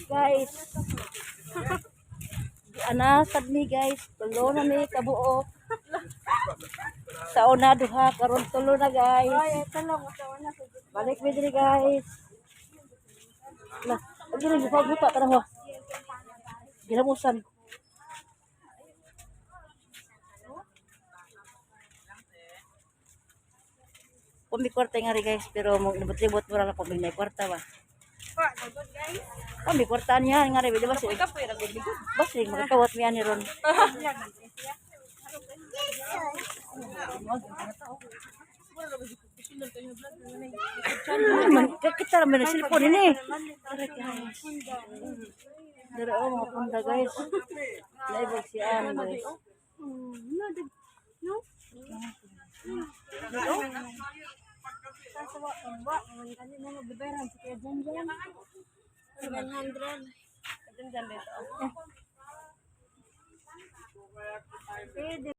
guys. Anasad mi guys. Tulo na mi kabuok. Sa una duha karon tulo na guys. Balik mi diri guys. Lah, gini buka tara ho. Ginamusan. Kung may kwarta nga rin guys, pero libot-libot mo lang kung may kwarta ba. Kung may kwarta niya nga rin, di ba siya? Bas rin, magkawat niya ni Ron. Kita naman na silpon ini. Dari mga punta guys. Naibag siya guys.